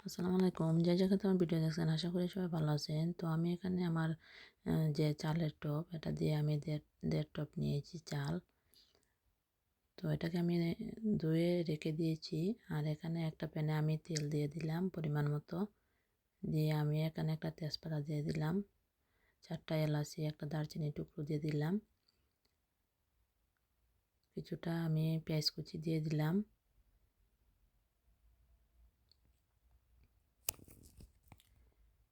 আসসালামু আলাইকুম। যে জায়গা থেকে আমার ভিডিও দেখছেন আশা করি সবাই ভালো আছেন। তো আমি এখানে আমার যে চালের টব এটা দিয়ে আমি দেড় টব নিয়েছি চাল। তো এটাকে আমি ধুয়ে রেখে দিয়েছি। আর এখানে একটা প্যানে আমি তেল দিয়ে দিলাম পরিমাণ মতো। দিয়ে আমি এখানে একটা তেজপাতা দিয়ে দিলাম, 4টা এলাচি, একটা দারচিনি টুকরো দিয়ে দিলাম, কিছুটা আমি পেঁয়াজ কুচি দিয়ে দিলাম।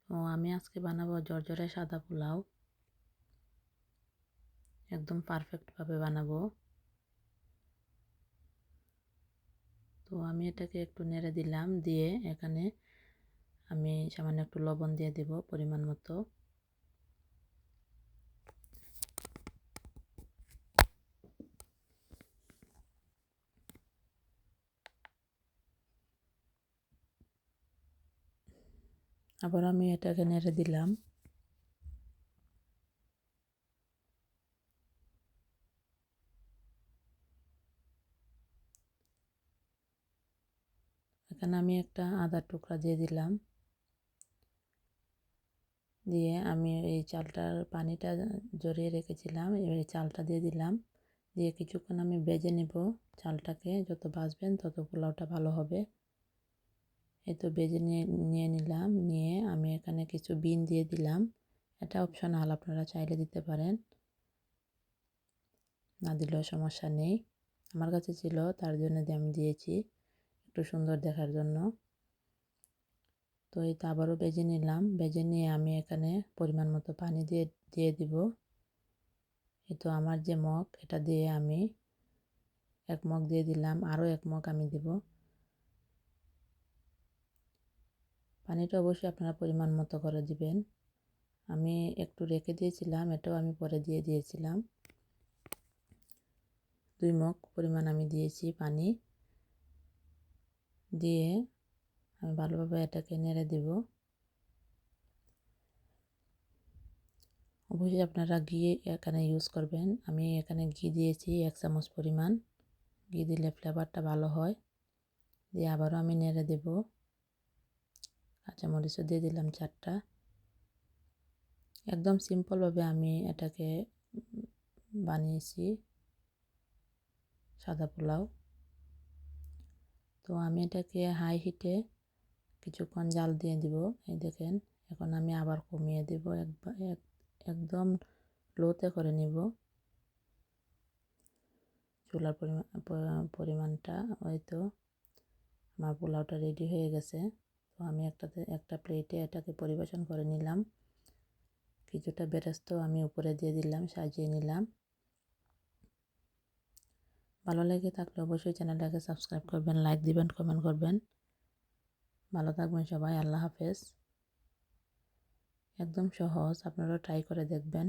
তো আমি আজকে বানাবো ঝরঝরে সাদা পোলাও, একদম পারফেক্টভাবে বানাবো। তো আমি এটাকে একটু নেড়ে দিলাম, দিয়ে এখানে আমি সামান্য একটু লবণ দিয়ে দেব পরিমাণ মতো। আবার আমি এটাকে নেড়ে দিলাম। এখানে আমি একটা আদার টুকরা দিয়ে দিলাম, দিয়ে আমি এই চালটার পানিটা ঝরিয়ে রেখেছিলাম, এবার এই চালটা দিয়ে দিলাম, দিয়ে কিছুক্ষণ আমি ভেজে নেব। চালটাকে যত ভাজবেন তত পোলাওটা ভালো হবে। এই তো ভেজে নিয়ে নিলাম, নিয়ে আমি এখানে কিছু বিন দিয়ে দিলাম। এটা অপশনাল, আপনারা চাইলে দিতে পারেন, না দিলেও সমস্যা নেই। আমার কাছে ছিল তার জন্য আমি দিয়েছি, একটু সুন্দর দেখার জন্য। তো এই তো আবারও ভেজে নিলাম, ভেজে নিয়ে আমি এখানে পরিমাণ মতো পানি দিয়ে দিব। এই তো আমার যে মগ এটা দিয়ে আমি 1 মগ দিয়ে দিলাম, আরও 1 মগ আমি দিব। পানিটা অবশ্যই আপনারা পরিমাণ মতো করে দিবেন। আমি একটু রেখে দিয়েছিলাম, এটাও আমি পরে দিয়ে দিয়েছিলাম। 2 মগ পরিমাণ আমি দিয়েছি পানি দিয়ে আমি ভালোভাবে এটাকে নেড়ে দিব। অবশ্যই আপনারা ঘি এখানে ইউজ করবেন। আমি এখানে ঘি দিয়েছি 1 চামচ পরিমাণ। ঘি দিলে ফ্লেভারটা ভালো হয়। দিয়ে আবারও আমি নেড়ে দেব। কাঁচামরিচও দিয়ে দিলাম 4টা। একদম সিম্পলভাবে আমি এটাকে বানিয়েছি সাদা পোলাও। তো আমি এটাকে হাই হিটে কিছুক্ষণ জাল দিয়ে দিব। এই দেখেন, এখন আমি আবার কমিয়ে দেব, একদম লোতে করে নিব চুলার পরিমাণটা। হয়তো আমার পোলাওটা রেডি হয়ে গেছে। তো আমি একটা প্লেটে এটাকে পরিবেশন করে নিলাম। কিছুটা বেরেস্তাও আমি উপরে দিয়ে দিলাম, সাজিয়ে নিলাম। ভালো লেগে থাকলে অবশ্যই চ্যানেলটাকে সাবস্ক্রাইব করবেন, লাইক দিবেন, কমেন্ট করবেন। ভালো থাকবেন সবাই, আল্লাহ হাফেজ। একদম সহজ, আপনারাও ট্রাই করে দেখবেন।